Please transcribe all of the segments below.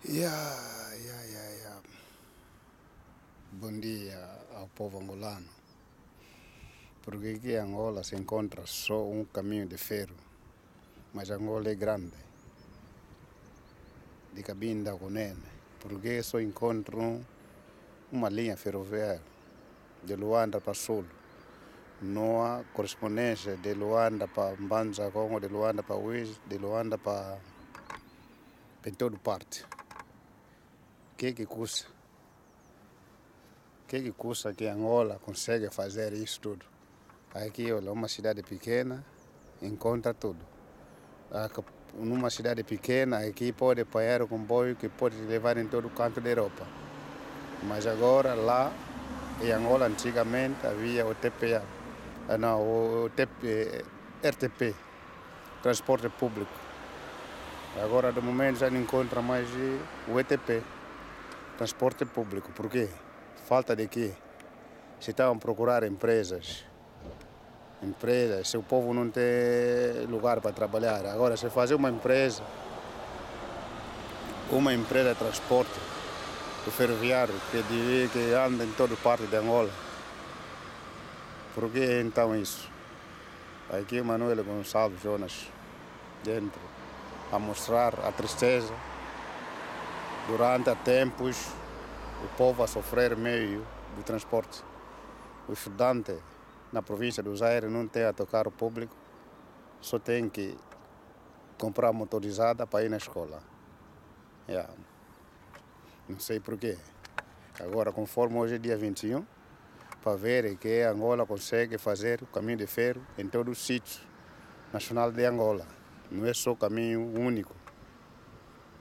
Yeah. Bom dia ao povo angolano. Porque aqui em Angola se encontra só um caminho de ferro, mas Angola é grande, de Cabinda a Cunene. Porque só encontram uma linha ferroviária de Luanda para Sul. Não há correspondência de Luanda para Mbanza, Congo, de Luanda para Uís, de Luanda para toda parte. O que custa? O que custa que Angola consegue fazer isso tudo? Aqui, olha, uma cidade pequena encontra tudo. Numa cidade pequena, aqui pode apanhar o comboio que pode levar em todo o canto da Europa. Mas agora, lá em Angola, antigamente havia o TPA, RTP, transporte público. Agora, de momento, já não encontra mais o ETP, transporte público. Por quê? Falta de quê? Se estavam a procurar empresas, se o povo não tem lugar para trabalhar. Agora, se fazer uma empresa de transporte, o ferroviário, que anda em toda parte de Angola. Por que então isso? Aqui Manuel Gonçalves Jonas dentro, a mostrar a tristeza. Durante tempos, o povo a sofrer meio do transporte. O estudante na província do Zaire não tem a tocar o público, só tem que comprar motorizada para ir na escola. Não sei porquê. Agora, conforme hoje é dia 21, para ver que Angola consegue fazer o caminho de ferro em todo o sítio nacional de Angola. Não é só caminho único,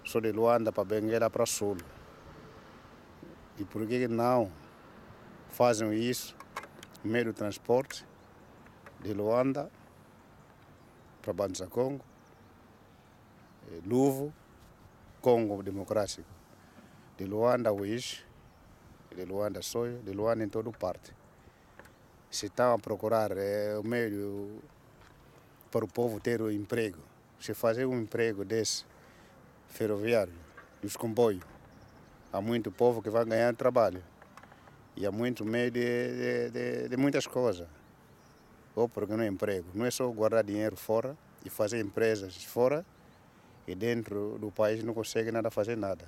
só de Luanda para Benguela para Sul. E por que não fazem isso no meio do transporte de Luanda para Banza Congo, Luvo, Congo Democrático, de Luanda Uís, de Luanda Soio, de Luanda em toda parte. Se estão a procurar o meio para o povo ter um emprego, se fazer um emprego desse ferroviário, dos comboios, há muito povo que vai ganhar trabalho e há muito meio de muitas coisas. Ou porque não é emprego, não é só guardar dinheiro fora e fazer empresas fora e dentro do país não consegue nada fazer nada.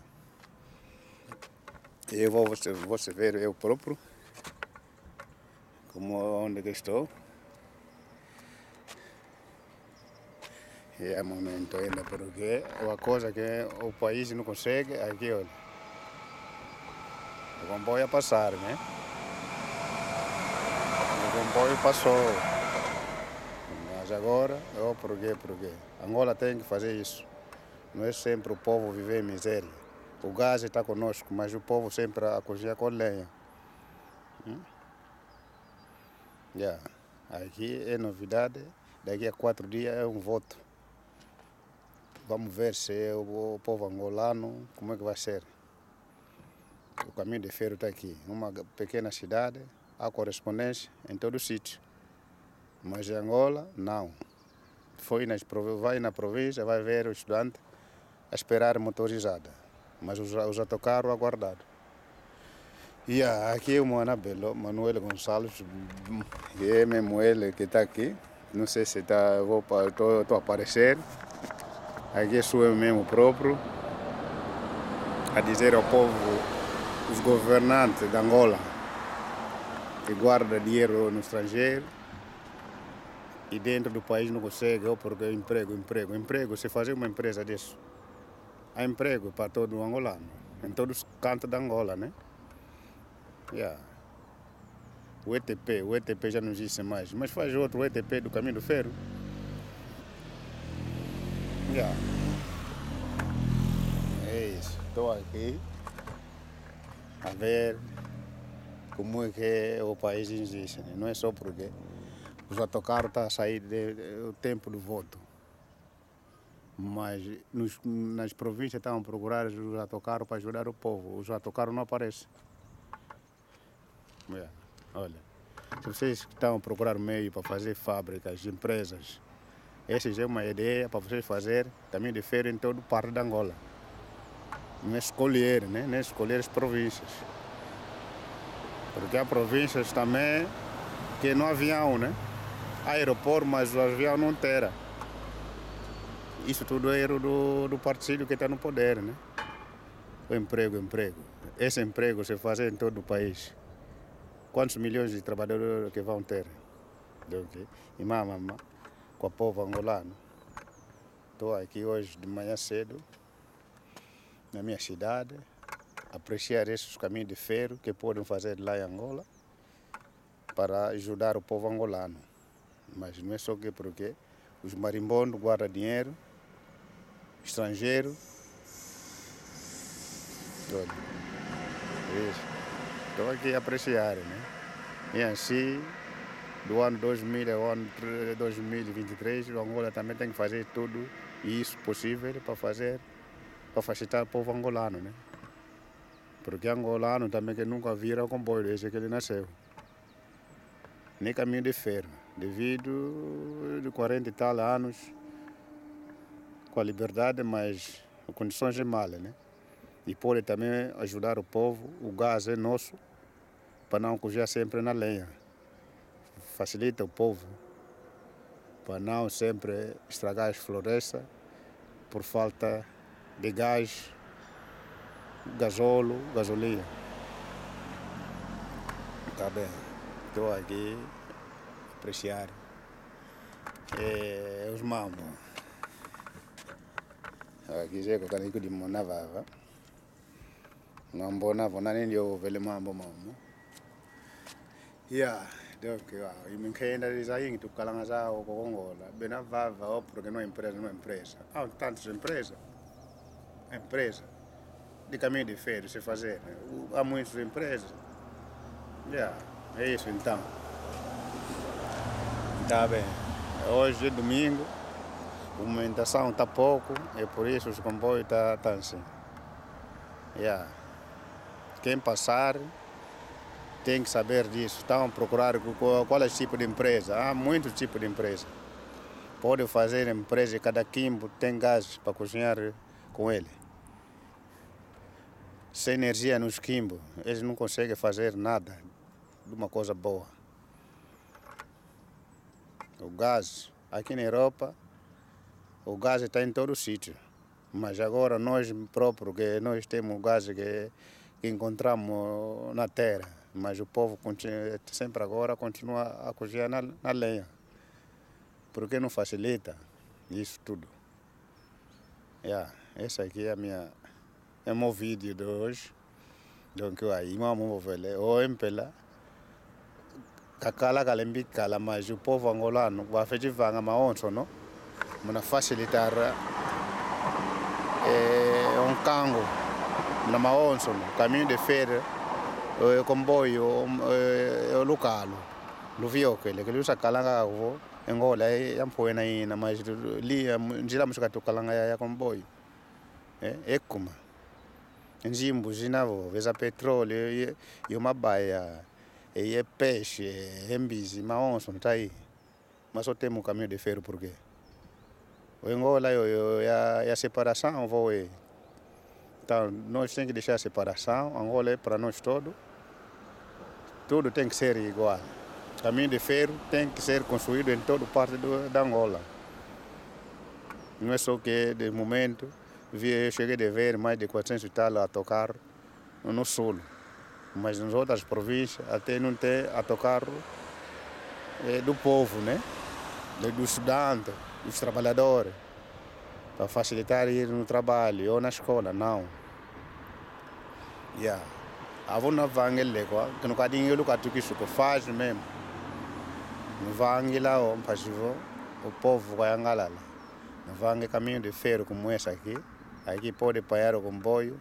Eu vou você ver eu próprio como onde que estou. E é momento ainda porque é uma coisa que o país não consegue, aqui olha, o comboio a passar, né? O comboio passou, mas agora, por quê? Angola tem que fazer isso. Não é sempre o povo viver em miséria. O gás está conosco, mas o povo sempre a cozinhar com lenha. Aqui é novidade, daqui a 4 dias é um voto. Vamos ver se o povo angolano, como é que vai ser. O caminho de ferro está aqui, uma pequena cidade, há correspondência em todo o sítio. Mas em Angola, não. Vai na província, vai ver o estudante a esperar motorizada, mas os autocarros aguardados. E aqui o meu Anabelo, Manuel Gonçalves, é mesmo ele que está aqui. Não sei se estou a aparecer. Aqui sou eu mesmo próprio a dizer ao povo, os governantes de Angola, que guardam dinheiro no estrangeiro e dentro do país não consegue, porque é emprego. Se fazer uma empresa disso, há emprego para todo o angolano, em todos os cantos da Angola, né? O ETP já não existe mais, mas faz outro ETP do caminho do ferro. É isso, estou aqui a ver como é que o país existe, né? Não é só porque os autocarros estão a sair do tempo do voto, mas nas províncias estão a procurar os autocarros para ajudar o povo. Os autocarros não aparecem. Olha, se vocês estão a procurar meio para fazer fábricas, empresas, essa é uma ideia para vocês fazer caminho de ferro em todo parte da Angola. não é escolher, né? Nem escolher as províncias. Porque há províncias também que não há avião, né? Há aeroporto, mas o avião não terá. Isso tudo é erro do partido que está no poder, né? O emprego. Esse emprego se faz em todo o país. Quantos milhões de trabalhadores que vão ter? E mamãe, com o povo angolano. Estou aqui hoje de manhã cedo, na minha cidade, apreciar esses caminhos de ferro que podem fazer lá em Angola para ajudar o povo angolano. Mas não é só que porque os marimbondos guardam dinheiro, estrangeiro. Estou aqui a apreciar, né? E assim, do ano 2000 ao ano 2023, o Angola também tem que fazer tudo isso possível para facilitar o povo angolano, né? Porque angolano também que nunca vira o comboio desde que ele nasceu. Nem caminho de ferro. Devido a 40 e tal anos, com a liberdade, mas com condições de mal, né? E pode também ajudar o povo, o gás é nosso, para não cozinhar sempre na lenha. Facilita o povo, para não sempre estragar as florestas por falta de gás, gasóleo, gasolina. Tá bem, estou aqui a apreciar os mambos. Aqui já que eu de monavava. Mambo navo nani ndio vele mambo. Yeah, donc e minkhenda desaingi tukalanga zao kokongola. Bena vava ou porque não é empresa. Há tantas empresas. De caminho de ferro se fazer. Há muitas empresas. Yeah, é isso então. Tá bem. Hoje é domingo. A movimentação está pouco, é por isso os comboios estão assim. Yeah. Quem passar tem que saber disso. Estão a procurar qual é o tipo de empresa. Há muitos tipos de empresa. Pode fazer empresa, cada quimbo tem gás para cozinhar com ele. Sem energia nos quimbos, eles não conseguem fazer nada de uma coisa boa. O gás, aqui na Europa, o gás está em todo o sítio, mas agora nós próprios, que nós temos o gás que encontramos na terra, mas o povo sempre agora continua a cozinhar na lenha. Por que não facilita isso tudo? Yeah, esse aqui é o meu vídeo de hoje. Donc, aí, vamos ver, o empela, kakala, mas o povo angolano vai fazer vanga maonso, não? Para facilitar cango na maonso, caminho de ferro, o comboio, o local, o vio que ele usa calanga Angola é ampoena ina, mas ali njira musika kalanga ya comboio, é como njimbo zinavo veza petróleo e uma baia e peixe, embizi, maonso, não tá aí, mas só temos caminho de ferro por quê? O Angola é a separação, então nós temos que deixar a separação. Angola é para nós todos, tudo tem que ser igual. O caminho de ferro tem que ser construído em toda parte da Angola. Não é só que de momento eu cheguei a ver mais de 400 e tal a tocar no sul, mas nas outras províncias até não tem a tocar do povo, né? Do estudante, dos trabalhadores, para facilitar ir no trabalho ou na escola, não. Yeah. Avô na vangele que no cadinho ele que isso que faz mesmo. No vangela o povo vai angalala. No vangue caminho de ferro como esse aqui pode parar o comboio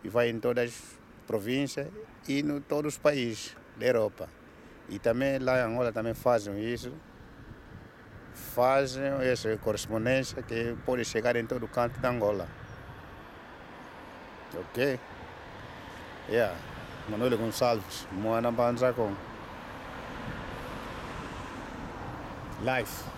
e vai em todas as províncias e em todos os países da Europa. E também lá em Angola também fazem isso. Fazem essa correspondência que pode chegar em todo canto da Angola. Ok? Yeah. Manuel Gonçalves, Moana Banza com Life.